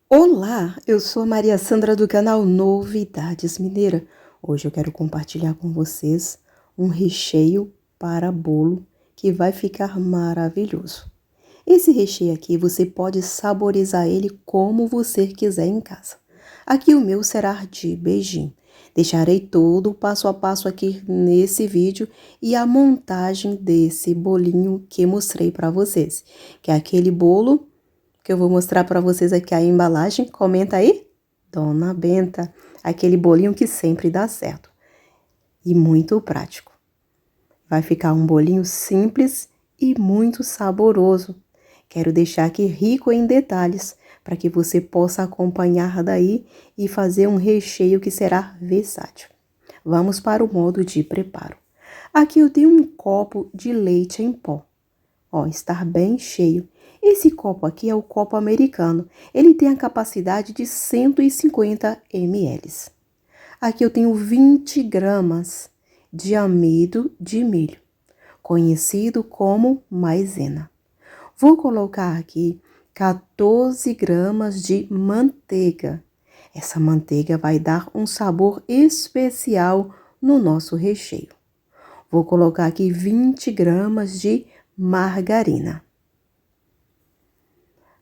Olá, eu sou a Maria Sandra do canal Novidades Mineira. Hoje eu quero compartilhar com vocês um recheio para bolo que vai ficar maravilhoso. Esse recheio aqui você pode saborizar ele como você quiser em casa. Aqui o meu será de beijinho. Deixarei todo o passo a passo aqui nesse vídeo e a montagem desse bolinho que mostrei para vocês, que é aquele bolo que eu vou mostrar para vocês aqui a embalagem. Comenta aí, Dona Benta, aquele bolinho que sempre dá certo e muito prático. Vai ficar um bolinho simples e muito saboroso. Quero deixar aqui rico em detalhes para que você possa acompanhar daí e fazer um recheio que será versátil. Vamos para o modo de preparo. Aqui eu tenho um copo de leite em pó. Ó, está bem cheio. Esse copo aqui é o copo americano. Ele tem a capacidade de 150 ml. Aqui eu tenho 20 gramas de amido de milho, conhecido como maisena. Vou colocar aqui 14 gramas de manteiga. Essa manteiga vai dar um sabor especial no nosso recheio. Vou colocar aqui 20 gramas de margarina.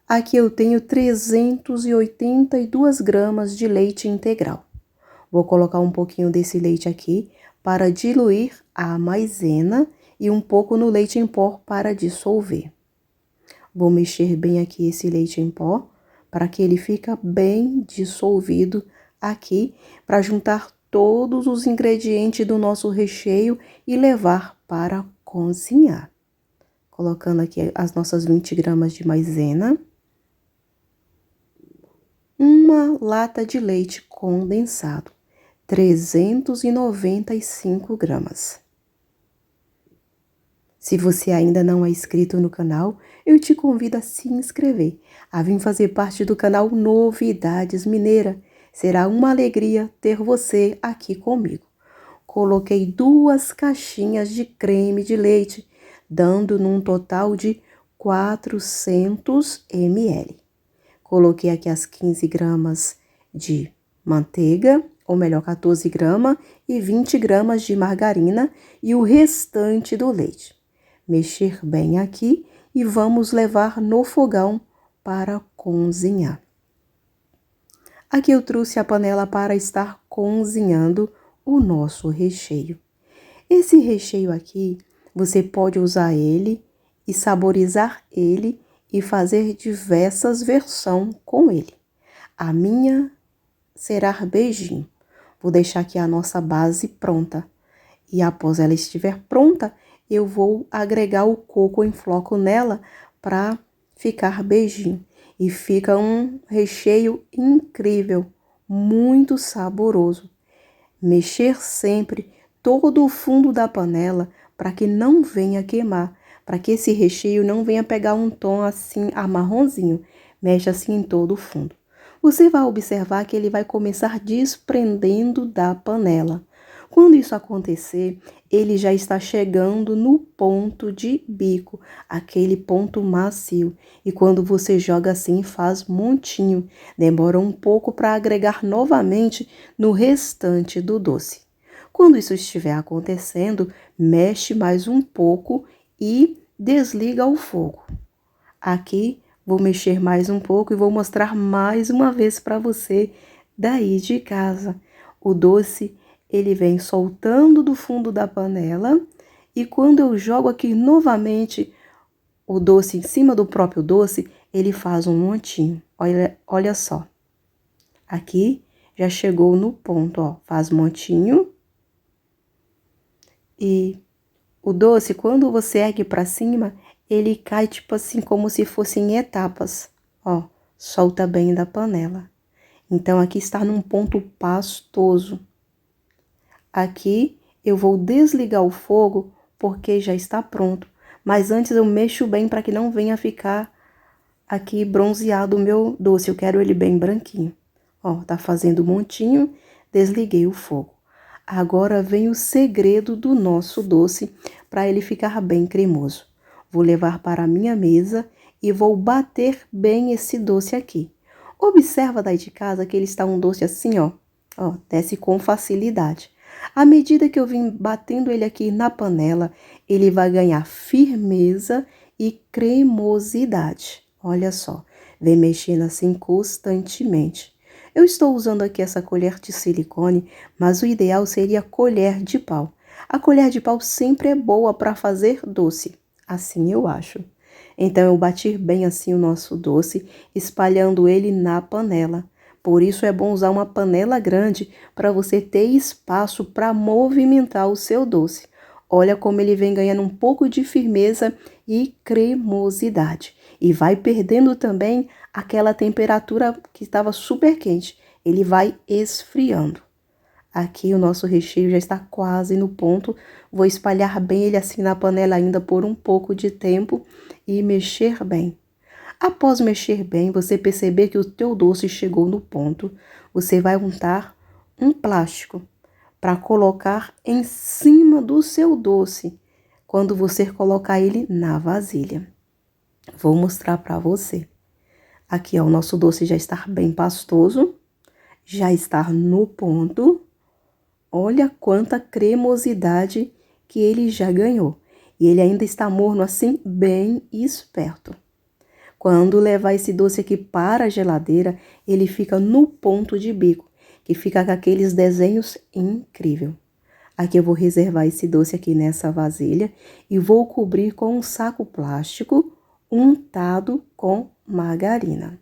Aqui eu tenho 382 gramas de leite integral. Vou colocar um pouquinho desse leite aqui para diluir a maisena e um pouco no leite em pó para dissolver. Vou mexer bem aqui esse leite em pó para que ele fique bem dissolvido aqui, para juntar todos os ingredientes do nosso recheio e levar para cozinhar. Colocando aqui as nossas 20 gramas de maisena. Uma lata de leite condensado, 395 gramas. Se você ainda não é inscrito no canal, eu te convido a se inscrever, a vir fazer parte do canal Novidades Mineira. Será uma alegria ter você aqui comigo. Coloquei 2 caixinhas de creme de leite, dando num total de 400 ml. Coloquei aqui as 15 gramas de manteiga, ou melhor, 14 gramas, e 20 gramas de margarina e o restante do leite. Mexer bem aqui e vamos levar no fogão para cozinhar. Aqui eu trouxe a panela para estar cozinhando o nosso recheio. Esse recheio aqui, você pode usar ele e saborizar ele e fazer diversas versões com ele. A minha será beijinho. Vou deixar aqui a nossa base pronta. E após ela estiver pronta, eu vou agregar o coco em floco nela para ficar beijinho. E fica um recheio incrível, muito saboroso. Mexer sempre todo o fundo da panela para que não venha queimar, para que esse recheio não venha pegar um tom assim amarronzinho. Mexe assim em todo o fundo. Você vai observar que ele vai começar desprendendo da panela. Quando isso acontecer, ele já está chegando no ponto de bico, aquele ponto macio. E quando você joga assim, faz montinho. Demora um pouco para agregar novamente no restante do doce. Quando isso estiver acontecendo, mexe mais um pouco e desliga o fogo. Aqui vou mexer mais um pouco e vou mostrar mais uma vez para você daí de casa. O doce, ele vem soltando do fundo da panela e quando eu jogo aqui novamente o doce em cima do próprio doce, ele faz um montinho. Olha só. Aqui já chegou no ponto, ó, faz montinho. E o doce, quando você ergue para cima, ele cai tipo assim, como se fosse em etapas. Ó, solta bem da panela. Então, aqui está num ponto pastoso. Aqui eu vou desligar o fogo porque já está pronto. Mas antes eu mexo bem para que não venha ficar aqui bronzeado o meu doce. Eu quero ele bem branquinho. Ó, tá fazendo montinho, desliguei o fogo. Agora vem o segredo do nosso doce para ele ficar bem cremoso. Vou levar para a minha mesa e vou bater bem esse doce aqui. Observa daí de casa que ele está um doce assim, ó, desce com facilidade. À medida que eu vim batendo ele aqui na panela, ele vai ganhar firmeza e cremosidade. Olha só, vem mexendo assim constantemente. Eu estou usando aqui essa colher de silicone, mas o ideal seria a colher de pau. A colher de pau sempre é boa para fazer doce, assim eu acho. Então eu bati bem assim o nosso doce, espalhando ele na panela. Por isso é bom usar uma panela grande para você ter espaço para movimentar o seu doce. Olha como ele vem ganhando um pouco de firmeza e cremosidade. E vai perdendo também aquela temperatura que estava super quente. Ele vai esfriando. Aqui o nosso recheio já está quase no ponto. Vou espalhar bem ele assim na panela ainda por um pouco de tempo e mexer bem. Após mexer bem, você perceber que o teu doce chegou no ponto, você vai untar um plástico para colocar em cima do seu doce, quando você colocar ele na vasilha. Vou mostrar para você. Aqui, ó, o nosso doce já está bem pastoso, já está no ponto. Olha quanta cremosidade que ele já ganhou. E ele ainda está morno assim, bem esperto. Quando levar esse doce aqui para a geladeira, ele fica no ponto de bico, que fica com aqueles desenhos incríveis. Aqui eu vou reservar esse doce aqui nessa vasilha e vou cobrir com um saco plástico untado com margarina.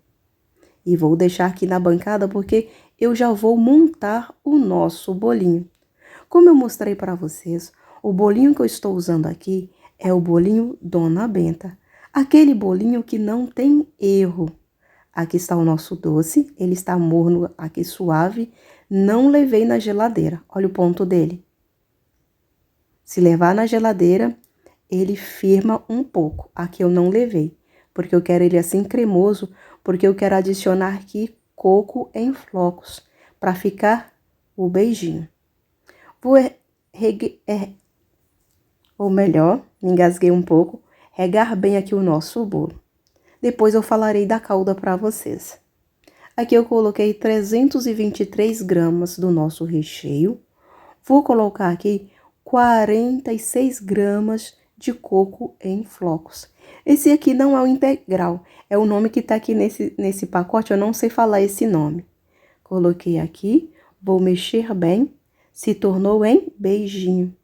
E vou deixar aqui na bancada porque eu já vou montar o nosso bolinho. Como eu mostrei para vocês, o bolinho que eu estou usando aqui é o bolinho Dona Benta. Aquele bolinho que não tem erro. Aqui está o nosso doce, ele está morno, aqui suave. Não levei na geladeira, olha o ponto dele. Se levar na geladeira, ele firma um pouco. Aqui eu não levei, porque eu quero ele assim cremoso, porque eu quero adicionar aqui coco em flocos, para ficar o beijinho. Ou melhor, me engasguei um pouco, regar bem aqui o nosso bolo. Depois eu falarei da calda para vocês. Aqui eu coloquei 323 gramas do nosso recheio. Vou colocar aqui 46 gramas de coco em flocos. Esse aqui não é o integral, é o nome que está aqui nesse pacote, eu não sei falar esse nome. Coloquei aqui, vou mexer bem, se tornou em beijinho.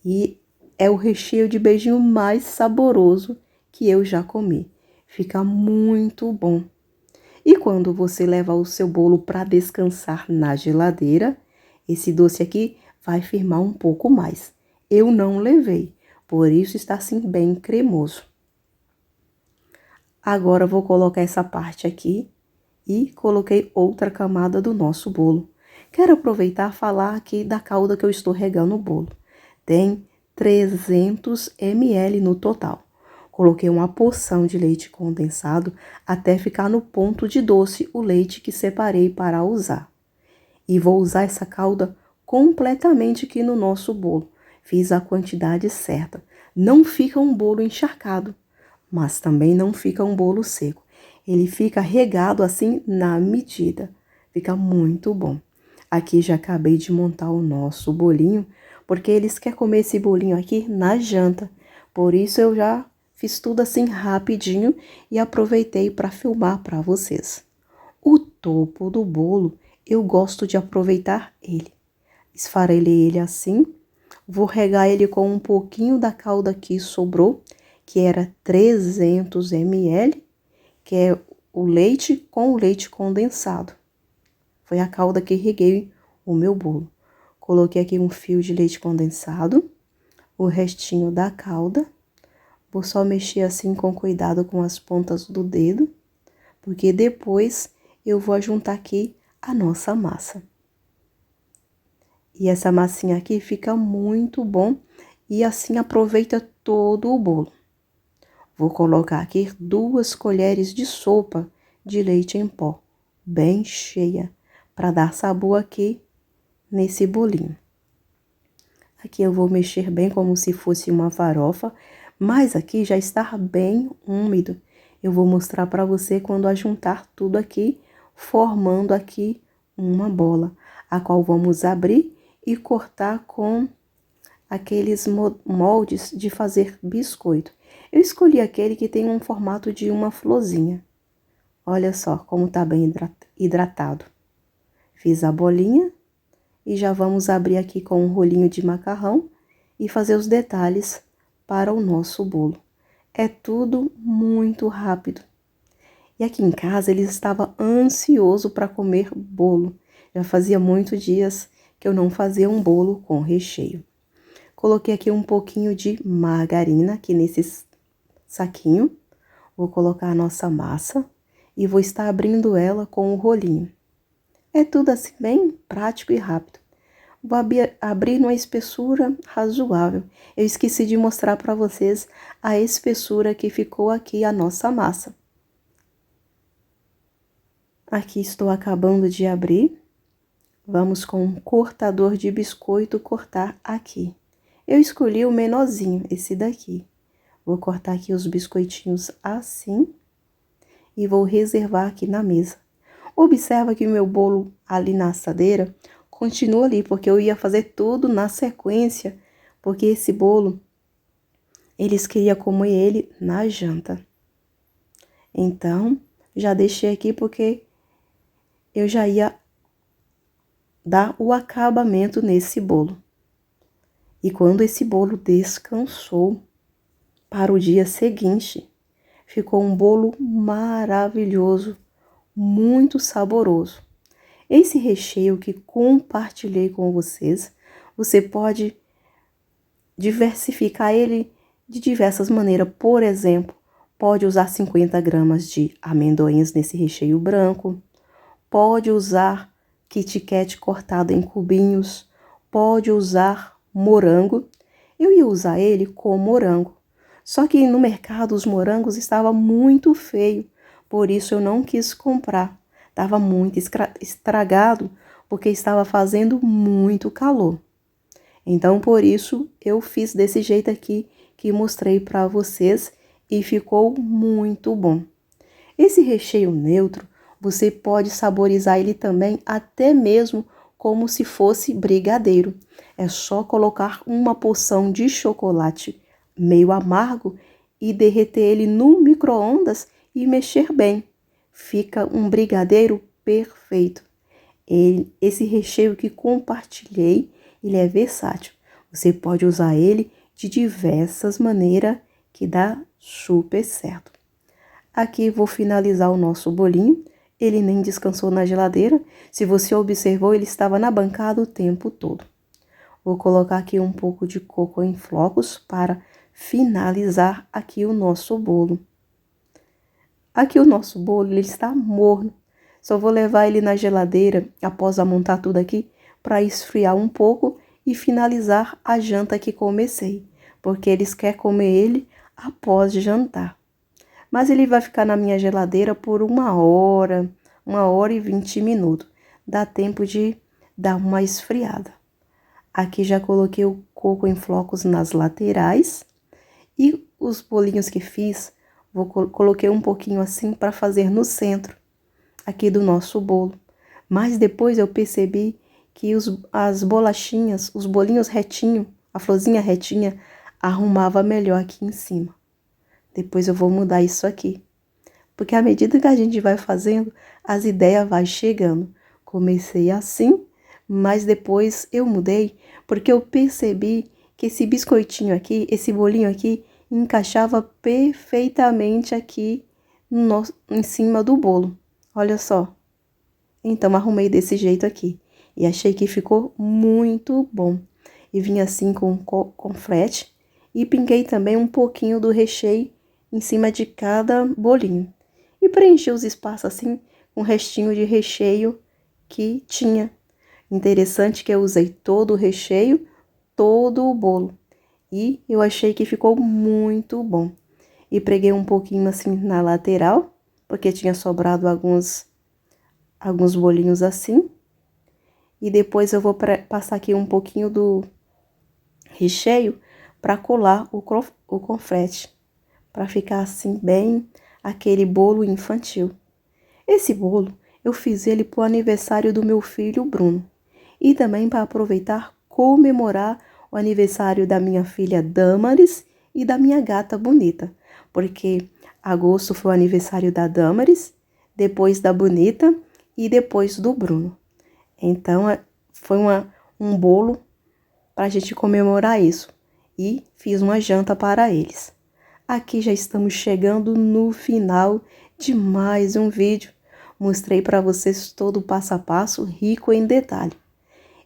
E é o recheio de beijinho mais saboroso que eu já comi. Fica muito bom. E quando você levar o seu bolo para descansar na geladeira, esse doce aqui vai firmar um pouco mais. Eu não levei, por isso está assim bem cremoso. Agora vou colocar essa parte aqui e coloquei outra camada do nosso bolo. Quero aproveitar e falar aqui da calda que eu estou regando o bolo. Tem 300 ml no total. Coloquei uma porção de leite condensado até ficar no ponto de doce o leite que separei para usar. E vou usar essa calda completamente aqui no nosso bolo. Fiz a quantidade certa. Não fica um bolo encharcado, mas também não fica um bolo seco. Ele fica regado assim na medida. Fica muito bom. Aqui já acabei de montar o nosso bolinho, porque eles querem comer esse bolinho aqui na janta. Por isso eu já fiz tudo assim rapidinho e aproveitei para filmar para vocês. O topo do bolo eu gosto de aproveitar ele. Esfarelei ele assim, vou regar ele com um pouquinho da calda que sobrou, que era 300 ml, que é o leite com o leite condensado. Foi a calda que reguei o meu bolo. Coloquei aqui um fio de leite condensado, o restinho da calda. Vou só mexer assim com cuidado com as pontas do dedo, porque depois eu vou juntar aqui a nossa massa. E essa massinha aqui fica muito bom e assim aproveita todo o bolo. Vou colocar aqui 2 colheres de sopa de leite em pó, bem cheia, para dar sabor aqui nesse bolinho. Aqui eu vou mexer bem como se fosse uma farofa, mas aqui já está bem úmido. Eu vou mostrar para você quando ajuntar tudo aqui, formando aqui uma bola, a qual vamos abrir e cortar com aqueles moldes de fazer biscoito. Eu escolhi aquele que tem um formato de uma florzinha. Olha só como tá bem hidratado. Fiz a bolinha e já vamos abrir aqui com um rolinho de macarrão e fazer os detalhes para o nosso bolo. É tudo muito rápido. E aqui em casa ele estava ansioso para comer bolo. Já fazia muitos dias que eu não fazia um bolo com recheio. Coloquei aqui um pouquinho de margarina aqui nesse saquinho. Vou colocar a nossa massa e vou estar abrindo ela com o rolinho. É tudo assim bem prático e rápido. Vou abrir numa espessura razoável. Eu esqueci de mostrar para vocês a espessura que ficou aqui a nossa massa. Aqui estou acabando de abrir. Vamos com um cortador de biscoito cortar aqui. Eu escolhi o menorzinho, esse daqui. Vou cortar aqui os biscoitinhos assim e vou reservar aqui na mesa. Observa que o meu bolo ali na assadeira continua ali, porque eu ia fazer tudo na sequência, porque esse bolo, eles queriam comer ele na janta. Então, já deixei aqui porque eu já ia dar o acabamento nesse bolo. E quando esse bolo descansou para o dia seguinte, ficou um bolo maravilhoso, muito saboroso. Esse recheio que compartilhei com vocês, você pode diversificar ele de diversas maneiras. Por exemplo, pode usar 50 gramas de amendoins nesse recheio branco, pode usar Kit Kat cortado em cubinhos, pode usar morango. Eu ia usar ele com morango, só que no mercado os morangos estavam muito feios, por isso eu não quis comprar. Estava muito estragado, porque estava fazendo muito calor. Então, por isso, eu fiz desse jeito aqui, que mostrei para vocês, e ficou muito bom. Esse recheio neutro, você pode saborizar ele também, até mesmo como se fosse brigadeiro. É só colocar uma porção de chocolate meio amargo e derreter ele no micro-ondas e mexer bem. Fica um brigadeiro perfeito. Esse recheio que compartilhei, ele é versátil. Você pode usar ele de diversas maneiras que dá super certo. Aqui vou finalizar o nosso bolinho. Ele nem descansou na geladeira. Se você observou, ele estava na bancada o tempo todo. Vou colocar aqui um pouco de coco em flocos para finalizar aqui o nosso bolo. Aqui o nosso bolo, ele está morno. Só vou levar ele na geladeira, após montar tudo aqui, para esfriar um pouco e finalizar a janta que comecei. Porque eles querem comer ele após jantar. Mas ele vai ficar na minha geladeira por 1 hora e 20 minutos. Dá tempo de dar uma esfriada. Aqui já coloquei o coco em flocos nas laterais. E os bolinhos que fiz, coloquei um pouquinho assim para fazer no centro aqui do nosso bolo. Mas depois eu percebi que as bolachinhas, os bolinhos retinho, a florzinha retinha, arrumava melhor aqui em cima. Depois eu vou mudar isso aqui. Porque à medida que a gente vai fazendo, as ideias vão chegando. Comecei assim, mas depois eu mudei, porque eu percebi que esse biscoitinho aqui, esse bolinho aqui, encaixava perfeitamente aqui em cima do bolo. Olha só. Então, arrumei desse jeito aqui. E achei que ficou muito bom. E vim assim com frete. E pinguei também um pouquinho do recheio em cima de cada bolinho. E preenchi os espaços assim com o restinho de recheio que tinha. Interessante que eu usei todo o recheio, todo o bolo. E eu achei que ficou muito bom. E preguei um pouquinho assim na lateral, porque tinha sobrado alguns bolinhos assim. E depois eu vou passar aqui um pouquinho do recheio para colar o confete, para ficar assim bem aquele bolo infantil. Esse bolo eu fiz ele para o aniversário do meu filho Bruno. E também para aproveitar comemorar o aniversário da minha filha Damaris e da minha gata Bonita. Porque agosto foi o aniversário da Damaris, depois da Bonita e depois do Bruno. Então, foi um bolo para a gente comemorar isso. E fiz uma janta para eles. Aqui já estamos chegando no final de mais um vídeo. Mostrei para vocês todo o passo a passo, rico em detalhe.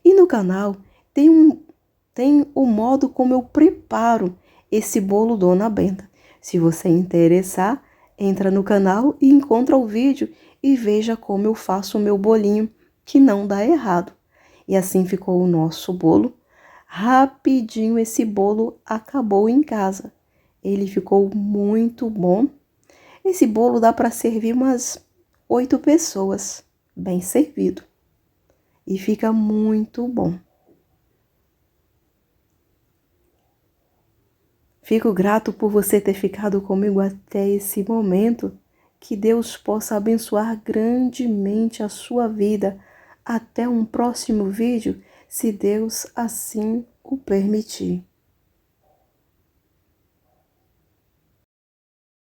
E no canal tem o modo como eu preparo esse bolo Dona Benta. Se você interessar, entra no canal e encontra o vídeo e veja como eu faço o meu bolinho, que não dá errado. E assim ficou o nosso bolo. Rapidinho esse bolo acabou em casa. Ele ficou muito bom. Esse bolo dá para servir umas 8 pessoas, bem servido. E fica muito bom. Fico grato por você ter ficado comigo até esse momento. Que Deus possa abençoar grandemente a sua vida. Até um próximo vídeo, se Deus assim o permitir.